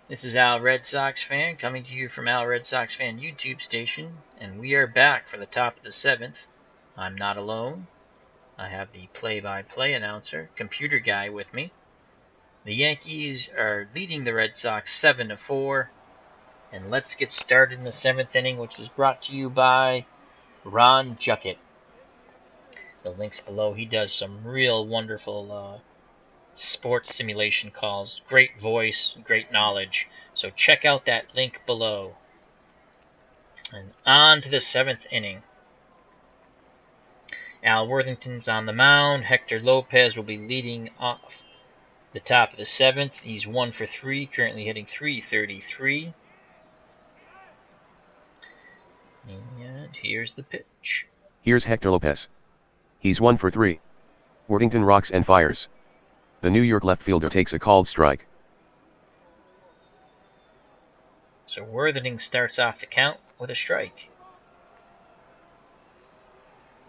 This is Al Red Sox Fan coming to you from Al Red Sox Fan YouTube station, and we are back for the top of the 7th. I'm not alone. I have the play-by-play announcer, computer guy, with me. The Yankees are leading the Red Sox 7-4, and let's get started in the 7th inning, which was brought to you by Ron Juckett. The links below. He does some real wonderful sports simulation calls. Great voice, great knowledge. So check out that link below. And on to the 7th inning. Al Worthington's on the mound. Hector Lopez will be leading off the top of the 7th. He's 1 for 3, currently hitting .333. And here's the pitch. Here's Hector Lopez. He's 1 for 3. Worthington rocks and fires. The New York left fielder takes a called strike. So Worthington starts off the count with a strike.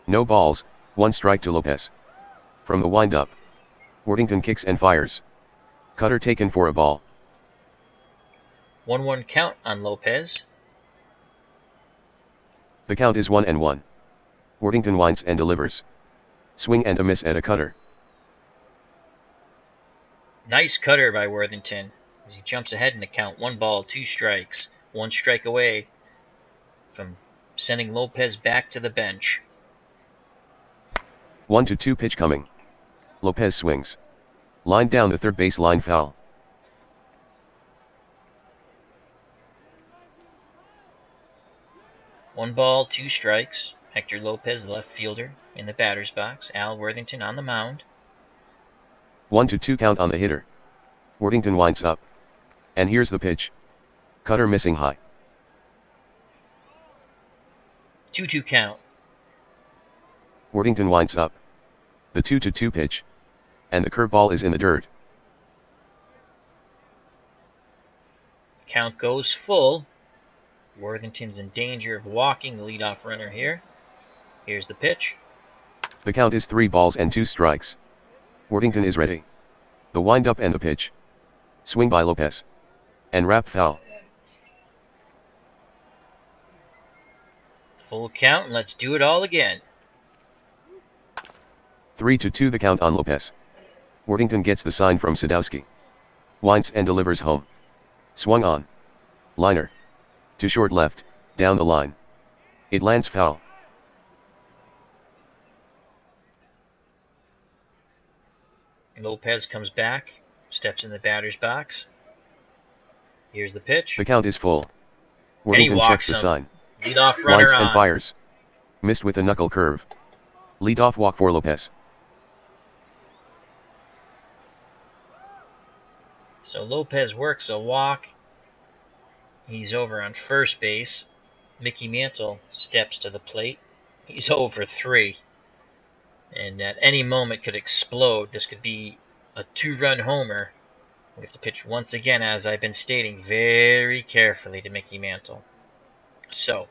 No balls, 1 strike to Lopez. From the windup, Worthington kicks and fires. Cutter taken for a ball. 1-1 count on Lopez. The count is 1-1. Worthington winds and delivers. Swing and a miss at a cutter. Nice cutter by Worthington as he jumps ahead in the count. 1 ball, 2 strikes. 1 strike away from sending Lopez back to the bench. 1-2 pitch coming. Lopez swings. Line down the third base line, foul. One ball, 2 strikes. Hector Lopez, the left fielder, in the batter's box. Al Worthington on the mound. 1-2 count on the hitter. Worthington winds up. And here's the pitch. Cutter missing high. 2-2 count. Worthington winds up. The 2-2 pitch. And the curveball is in the dirt. Count goes full. Worthington's in danger of walking the leadoff runner here. Here's the pitch. The count is 3 balls and 2 strikes. Worthington is ready. The windup and the pitch. Swing by Lopez. And wrap foul. Full count, and let's do it all again. 3-2 the count on Lopez. Worthington gets the sign from Sadowski. Winds and delivers home. Swung on. Liner. To short left, down the line. It lands foul. Lopez comes back, steps in the batter's box. Here's the pitch. The count is full. Worthington checks the sign. Leadoff runner Winds on. and fires. Missed with a knuckle curve. Leadoff walk for Lopez. So Lopez works a walk. He's over on first base. Mickey Mantle steps to the plate. He's 0 for 3. And at any moment could explode. This could be a 2-run homer. We have to pitch once again, as I've been stating, very carefully to Mickey Mantle. So,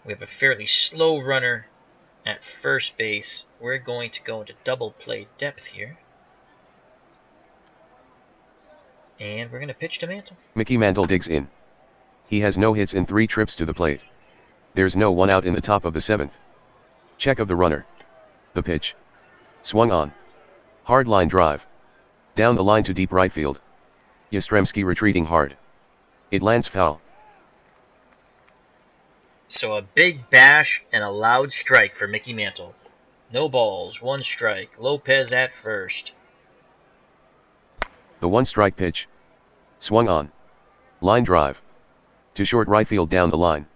we have a fairly slow runner at first base. We're going to go into double play depth here. And we're going to pitch to Mantle. Mickey Mantle digs in. He has no hits in 3 trips to the plate. There's no 1 out in the top of the 7th. Check of the runner. The pitch. Swung on. Hard line drive. Down the line to deep right field. Yastrzemski retreating hard. It lands foul. So a big bash and a loud strike for Mickey Mantle. No balls, 1 strike. Lopez at first. The 1 strike pitch. Swung on. Line drive. To short right field down the line.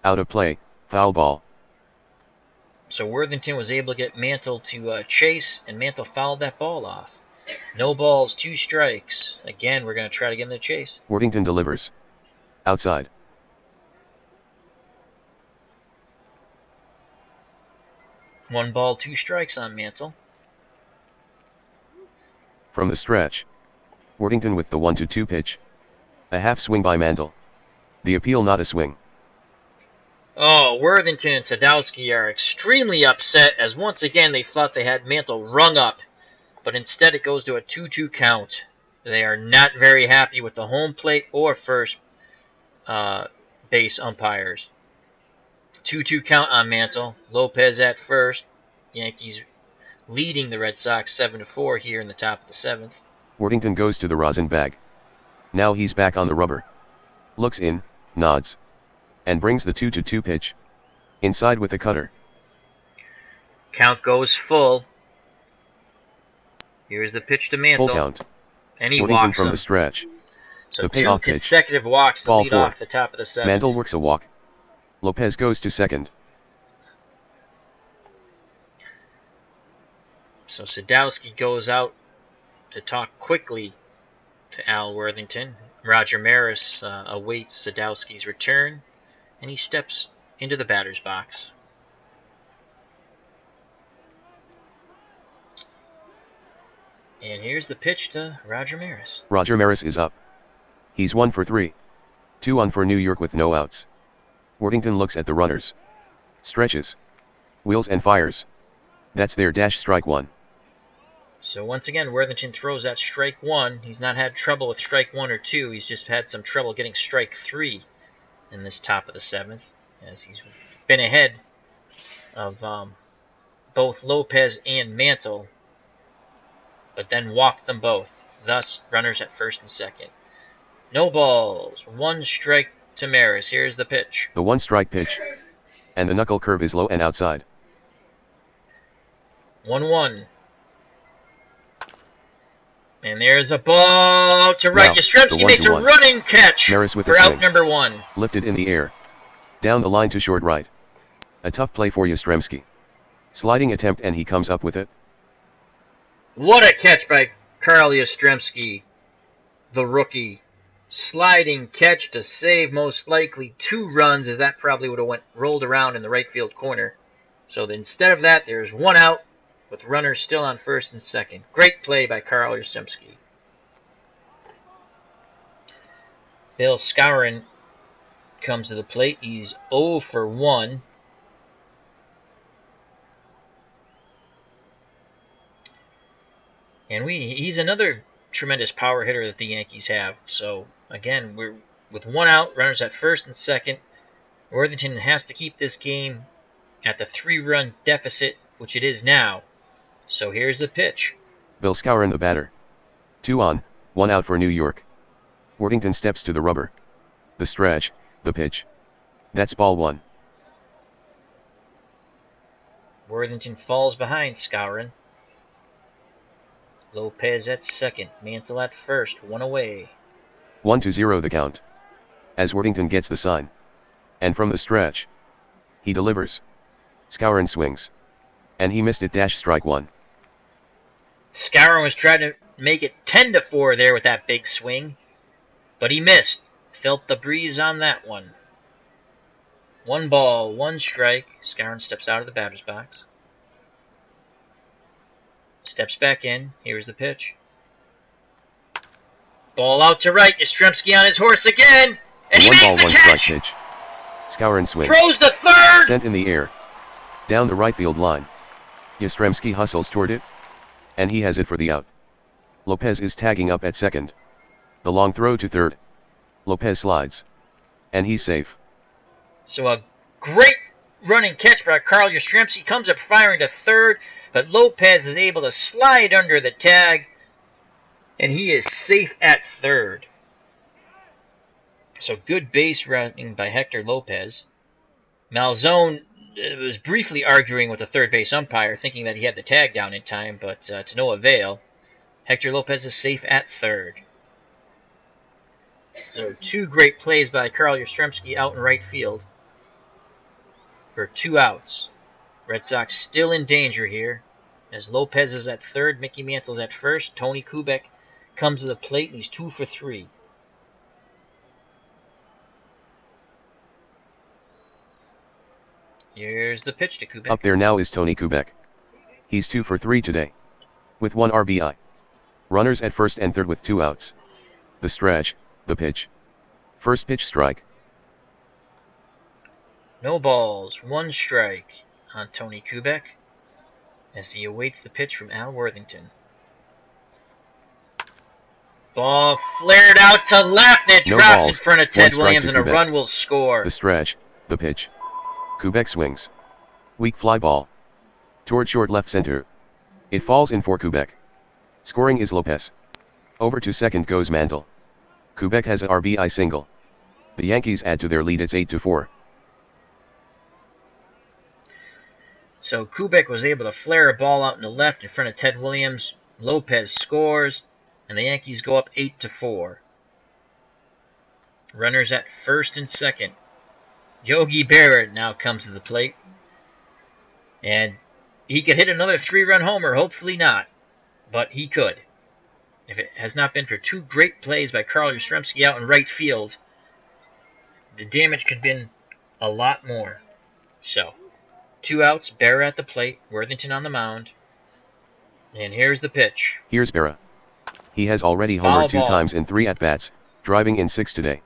Out of play, foul ball. So Worthington was able to get Mantle to chase, and Mantle fouled that ball off. No balls, 2 strikes. Again, we're going to try to get him to chase. Worthington delivers. Outside. One ball, 2 strikes on Mantle. From the stretch. Worthington with the 1-2 pitch. A half swing by Mantle. The appeal not a swing. Oh, Worthington and Sadowski are extremely upset, as once again they thought they had Mantle rung up, but instead it goes to a 2-2 count. They are not very happy with the home plate or first base umpires. 2-2 count on Mantle. Lopez at first. Yankees leading the Red Sox 7-4 here in the top of the 7th. Worthington goes to the rosin bag. Now he's back on the rubber. Looks in, nods. And brings the 2-2 pitch. Inside with the cutter. Count goes full. Here's the pitch to Mantle. Full count. And he Worthington walks from him. the stretch. So The 2 payoff pitch. consecutive walks to Ball lead 4. off the top of the 7th. Mantle works a walk. Lopez goes to second. So Sadowski goes out to talk quickly to Al Worthington. Roger Maris awaits Sadowski's return, and he steps into the batter's box. And here's the pitch to Roger Maris. Roger Maris is up. He's 1 for 3. 2 on for New York with no outs. Worthington looks at the runners. Stretches. Wheels and fires. That's their strike 1. So once again, Worthington throws out strike 1. He's not had trouble with strike 1 or 2. He's just had some trouble getting strike 3 in this top of the 7th, as he's been ahead of both Lopez and Mantle, but then walked them both. Thus, runners at first and second. No balls. 1 strike to Maris. Here's the pitch. The 1-strike pitch. And the knuckle curve is low and outside. 1-1. And there's a ball to right. Now, Yastrzemski makes a 1-1. running catch Maris with for a out swing. number 1. Lifted in the air. Down the line to short right. A tough play for Yastrzemski. Sliding attempt and he comes up with it. What a catch by Carl Yastrzemski, the rookie. Sliding catch to save most likely 2 runs, as that probably would have rolled around in the right field corner. So instead of that, there's 1 out with runners still on first and second. Great play by Carl Yastrzemski. Bill Skowron comes to the plate. He's 0 for 1. And he's another tremendous power hitter that the Yankees have. So again, we're with 1 out, runners at first and second. Worthington has to keep this game at the 3-run deficit, which it is now. So here's the pitch. Bill Skowron the batter. 2 on, 1 out for New York. Worthington steps to the rubber. The stretch, the pitch. That's ball 1. Worthington falls behind Skowron. Lopez at second, Mantle at first, 1 away. 1-0 the count. As Worthington gets the sign. And from the stretch. He delivers. Skowron swings. And he missed it. Strike 1. Skowron was trying to make it 10-4 there with that big swing, but he missed. Felt the breeze on that one. 1 ball, 1 strike. Skowron steps out of the batter's box. Steps back in. Here's the pitch. Ball out to right. Yastrzemski on his horse again, and he makes the catch. Pitch. Skowron swings. Throws the third. Sent in the air. Down the right field line. Yastrzemski hustles toward it. And he has it for the out. Lopez is tagging up at second. The long throw to third. Lopez slides. And he's safe. So a great running catch by Carl Yastrzemski. Comes up firing to third, but Lopez is able to slide under the tag, and he is safe at third. So good base running by Hector Lopez. Malzone was briefly arguing with the third base umpire, thinking that he had the tag down in time, but to no avail. Hector Lopez is safe at third. So 2 great plays by Carl Yastrzemski out in right field for 2 outs. Red Sox still in danger here, as Lopez is at third, Mickey Mantle's at first. Tony Kubek comes to the plate, and he's 2 for 3. Here's the pitch to Kubek. Up there now is Tony Kubek. He's 2 for 3 today. With 1 RBI. Runners at first and third with 2 outs. The stretch, the pitch. First pitch strike. No balls, 1 strike on Tony Kubek as he awaits the pitch from Al Worthington. Ball flared out to left, and it No drops in balls, front of one Ted strike Williams, to and a Kubek. run will score. The stretch, the pitch. Kubek swings. Weak fly ball. Toward short left center. It falls in for Kubek. Scoring is Lopez. Over to second goes Mantle. Kubek has a RBI single. The Yankees add to their lead, it's 8-4. So Kubek was able to flare a ball out in the left in front of Ted Williams. Lopez scores, and the Yankees go up 8-4. Runners at first and second. Yogi Berra now comes to the plate. And he could hit another 3-run homer, hopefully not. But he could. If it has not been for two great plays by Carl Yastrzemski out in right field, the damage could have been a lot more. So, 2 outs, Berra at the plate, Worthington on the mound. And here's the pitch. Here's Berra. He has already Foul homered 2 ball. times in 3 at-bats, driving in 6 today.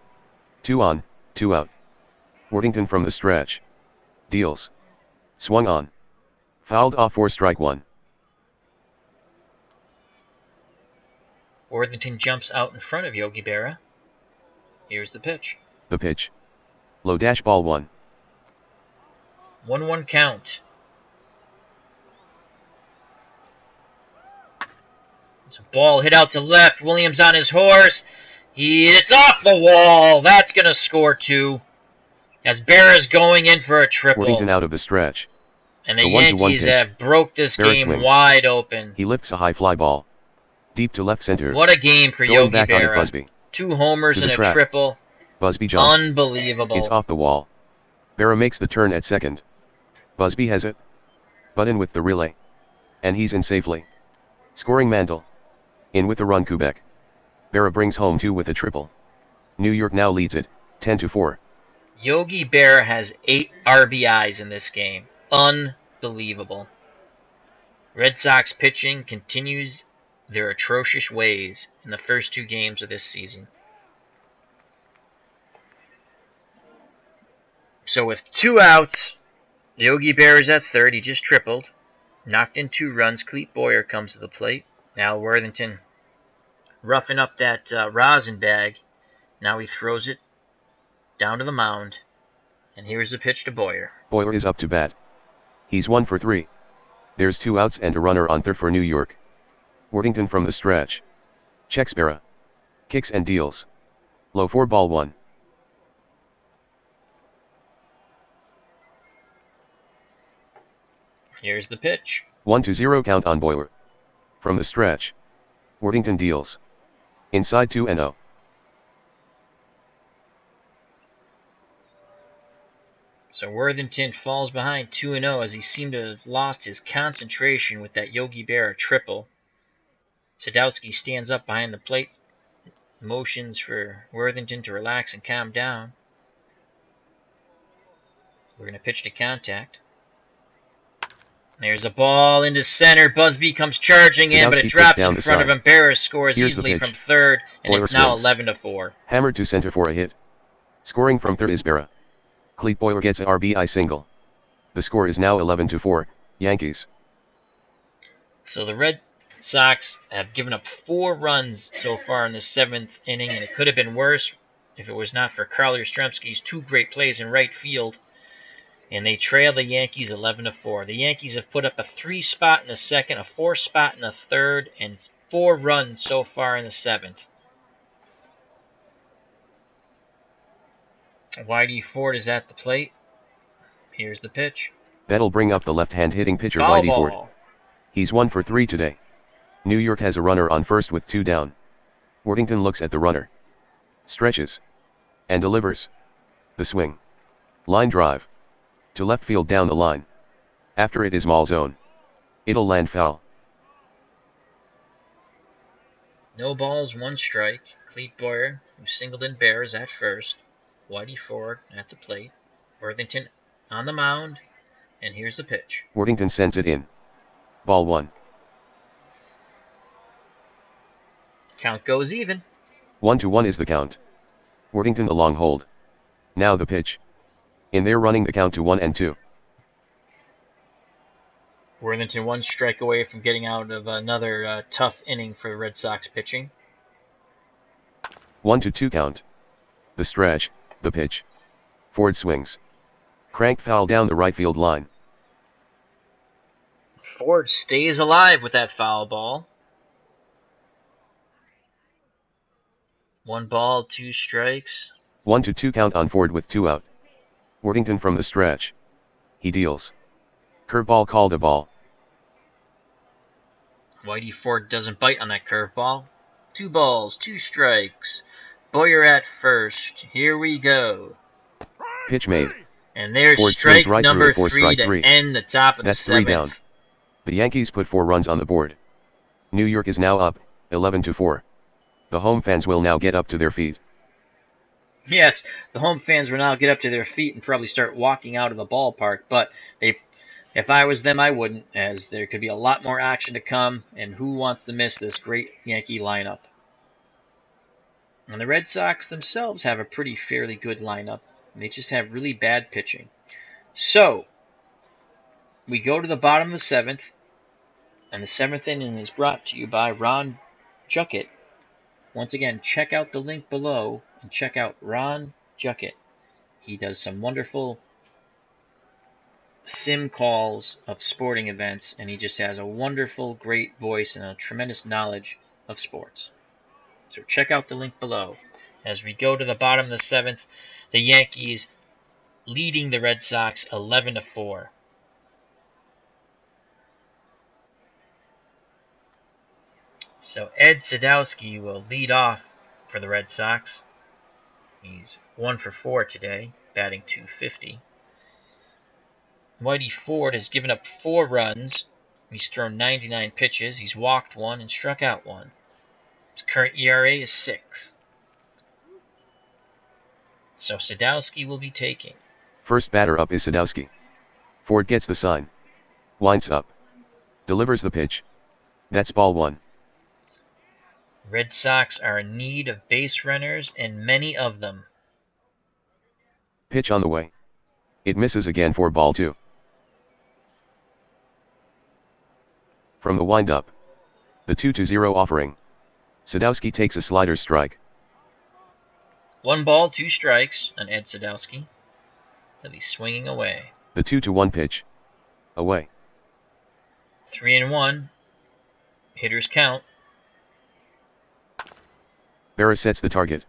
2 on, 2 out. Worthington from the stretch. Deals. Swung on. Fouled off for strike 1. Worthington jumps out in front of Yogi Berra. Here's the pitch. The pitch. Low dash ball 1. 1-1 count. It's a ball hit out to left. Williams on his horse. It's off the wall. That's going to score 2. As Berra's going in for a triple. Worthington out of the stretch. And the The 1-1 Yankees pitch. have broke this Berra game swings. wide open. He lifts a high fly ball. Deep to left center. What a game for Going Yogi back on it, Berra. Busby. 2 homers To the and a track. triple. Busby jumps. Unbelievable. It's off the wall. Berra makes the turn at second. Busby has it. But in with the relay. And he's in safely. Scoring Mantle. In with the run Kubek. Berra brings home 2 with a triple. New York now leads it, 10-4. Yogi Berra has 8 RBIs in this game. Unbelievable. Red Sox pitching continues their atrocious ways in the first 2 games of this season. So with 2 outs, Yogi Berra's at third. He just tripled. Knocked in 2 runs. Clete Boyer comes to the plate. Now Worthington roughing up that rosin bag. Now he throws it down to the mound. And here's the pitch to Boyer. Boyer is up to bat. He's 1 for 3. There's 2 outs and a runner on third for New York. Worthington from the stretch. Checks Berra. Kicks and deals. Low 4 ball 1. Here's the pitch. 1-0 count on Boyer. From the stretch. Worthington deals. Inside 2-0. So Worthington falls behind 2-0 as he seemed to have lost his concentration with that Yogi Berra triple. Sadowski stands up behind the plate, motions for Worthington to relax and calm down. We're going to pitch to contact. There's a ball into center. Busby comes charging in, but it Sadowski drops down in the front of side. him. Berra scores Here's the easily pitch. from third, and Boyer it's now swings. 11-4. Hammered to center for a hit. Scoring from third is Berra. Clete Boyer gets a RBI single. The score is now 11-4, Yankees. So the Red Sox have given up 4 runs so far in the 7th inning, and it could have been worse if it was not for Carl Yastrzemski's 2 great plays in right field. And they trail the Yankees 11-4. The Yankees have put up a 3 spot in the second, a 4 spot in the third, and 4 runs so far in the 7th. Whitey Ford is at the plate. Here's the pitch. That'll bring up the left-hand hitting pitcher Foul Whitey Ford. ball. He's 1 for 3 today. New York has a runner on first with 2 down. Worthington looks at the runner. Stretches. And delivers. The swing. Line drive. To left field down the line. After it is Mall zone. It'll land foul. No balls, 1 strike. Clete Boyer, who singled in Berra, is at first. Whitey Ford at the plate. Worthington on the mound. And here's the pitch. Worthington sends it in. Ball 1. Count goes even. 1-1 is the count. Worthington the long hold. Now the pitch. In there running the count to 1-2. Worthington 1 strike away from getting out of another tough inning for Red Sox pitching. 1-2 count. The stretch, the pitch. Ford swings. Cranked foul down the right field line. Ford stays alive with that foul ball. 1 ball, 2 strikes. 1-2 count on Ford with 2 out. Worthington from the stretch. He deals. Curveball called a ball. Whitey Ford doesn't bite on that curveball. 2 balls, 2 strikes. Boyer at first. Here we go. Pitch made. And there's Ford swings strike right through number it for 3 strike to 3. end the top of That's the 3 7th. down. The Yankees put 4 runs on the board. New York is now up, 11-4. The home fans will now get up to their feet. Yes, the home fans will now get up to their feet and probably start walking out of the ballpark, but if I was them, I wouldn't, as there could be a lot more action to come, and who wants to miss this great Yankee lineup? And the Red Sox themselves have a pretty fairly good lineup. They just have really bad pitching. So, we go to the bottom of the 7th, and the 7th inning is brought to you by Ron Juckett. Once again, check out the link below and check out Ron Juckett. He does some wonderful sim calls of sporting events, and he just has a wonderful, great voice and a tremendous knowledge of sports. So check out the link below. As we go to the bottom of the 7th, the Yankees leading the Red Sox 11-4. So Ed Sadowski will lead off for the Red Sox. He's 1 for 4 today, batting .250. Whitey Ford has given up 4 runs. He's thrown 99 pitches. He's walked 1 and struck out 1. His current ERA is 6. So Sadowski will be taking. First batter up is Sadowski. Ford gets the sign. Winds up. Delivers the pitch. That's ball 1. Red Sox are in need of base runners, and many of them. Pitch on the way. It misses again for ball 2. From the windup. The 2-0 offering. Sadowski takes a slider strike. 1 ball, 2 strikes on Ed Sadowski. He'll be swinging away. The 2-1 pitch. Away. 3-1. Hitters count. Berra sets the target.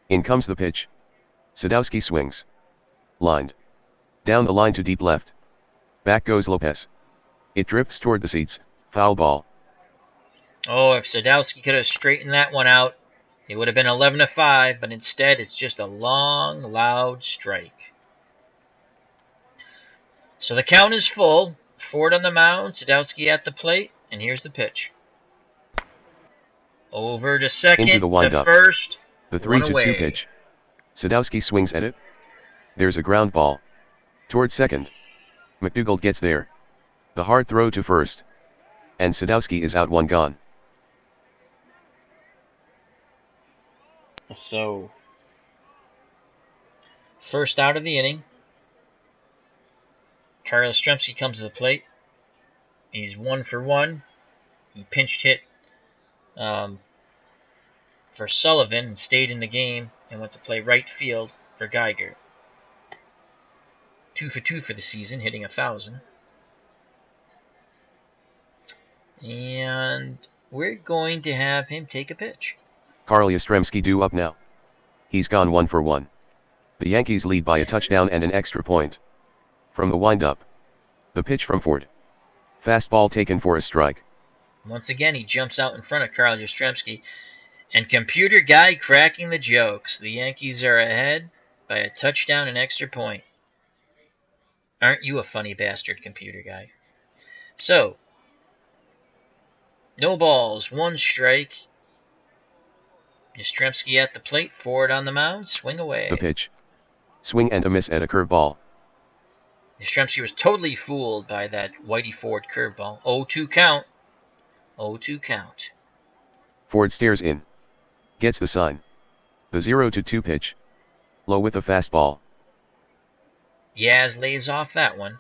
In comes the pitch. Sadowski swings. Lined. Down the line to deep left. Back goes Lopez. It drifts toward the seats. Foul ball. Oh, if Sadowski could have straightened that one out, it would have been 11-5, but instead it's just a long, loud strike. So the count is full. Ford on the mound, Sadowski at the plate, and here's the pitch. Over to second, Into the windup. to first. The 3-2 pitch. Sadowski swings at it. There's a ground ball. Toward second. McDougald gets there. The hard throw to first. And Sadowski is out, 1 gone. So, first out of the inning. Carlos Yastrzemski comes to the plate. He's 1 for 1. He pinched hit for Sullivan and stayed in the game and went to play right field for Geiger. 2 for 2 for the season, hitting 1,000. And we're going to have him take a pitch. Carl Yastrzemski due up now. He's gone 1 for 1. The Yankees lead by a touchdown and an extra point. From the windup. The pitch from Ford. Fastball taken for a strike. Once again, he jumps out in front of Carl Yastrzemski. And Computer Guy cracking the jokes. The Yankees are ahead by a touchdown and extra point. Aren't you a funny bastard, Computer Guy? So, no balls, 1 strike. Yastrzemski at the plate, Ford on the mound, swing away. The pitch. Swing and a miss at a curveball. Yastrzemski was totally fooled by that Whitey Ford curveball. 0-2 count. 0-2 count. Ford stares in. Gets the sign. The 0-2 pitch. Low with a fastball. Yaz lays off that one.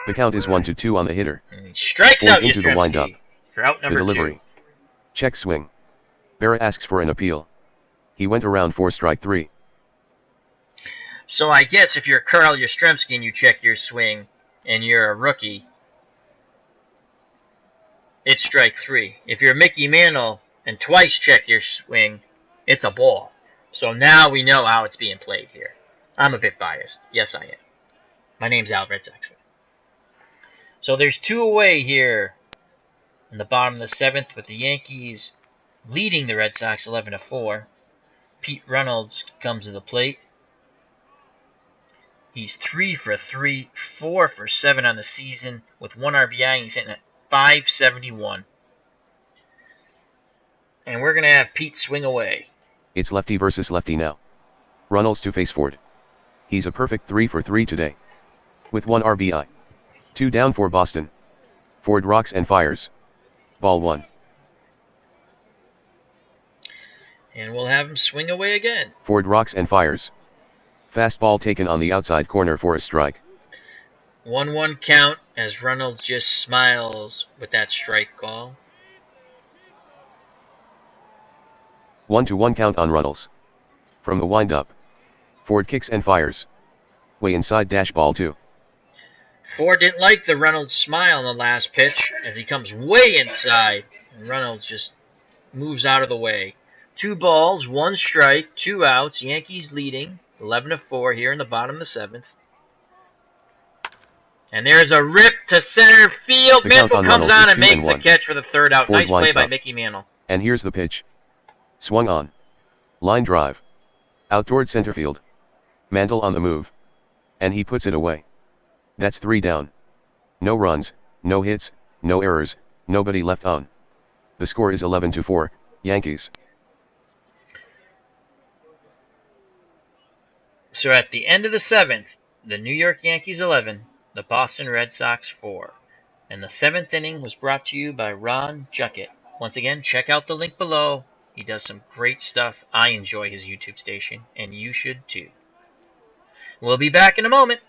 The count is 1-2 on the hitter. And he strikes Ford out into the windup. Yastrzemski for out The number delivery. 2. Check swing. Berra asks for an appeal. He went around for strike 3. So I guess if you're Carl Yastrzemski and you check your swing and you're a rookie, it's strike 3. If you're Mickey Mantle and twice check your swing, it's a ball. So now we know how it's being played here. I'm a bit biased. Yes, I am. My name's Al Red Sox fan. So there's 2 away here in the bottom of the 7th with the Yankees leading the Red Sox 11-4. Pete Reynolds comes to the plate. He's 3 for 3, 4 for 7 on the season with 1 RBI. He's hitting at .571. And we're going to have Pete swing away. It's lefty versus lefty now. Reynolds to face Ford. He's a perfect 3 for 3 today. With 1 RBI. 2 down for Boston. Ford rocks and fires. Ball 1. And we'll have him swing away again. Ford rocks and fires. Fastball taken on the outside corner for a strike. 1-1 count as Reynolds just smiles with that strike call. 1-1 count on Reynolds. From the windup. Ford kicks and fires. Way inside dash ball 2. Ford didn't like the Reynolds smile on the last pitch as he comes way inside. And Reynolds just moves out of the way. 2 balls, 1 strike, 2 outs. Yankees leading 11-4 here in the bottom of the 7th. And there's a rip to center field. Mantle comes on and makes the catch for the 3rd out. Nice play by Mickey Mantle. And here's the pitch. Swung on. Line drive. Out toward center field. Mantle on the move. And he puts it away. That's 3 down. No runs, no hits, no errors, nobody left on. The score is 11-4, Yankees. So at the end of the 7th, the New York Yankees 11, the Boston Red Sox 4. And the 7th inning was brought to you by Ron Juckett. Once again, check out the link below. He does some great stuff. I enjoy his YouTube station, and you should too. We'll be back in a moment.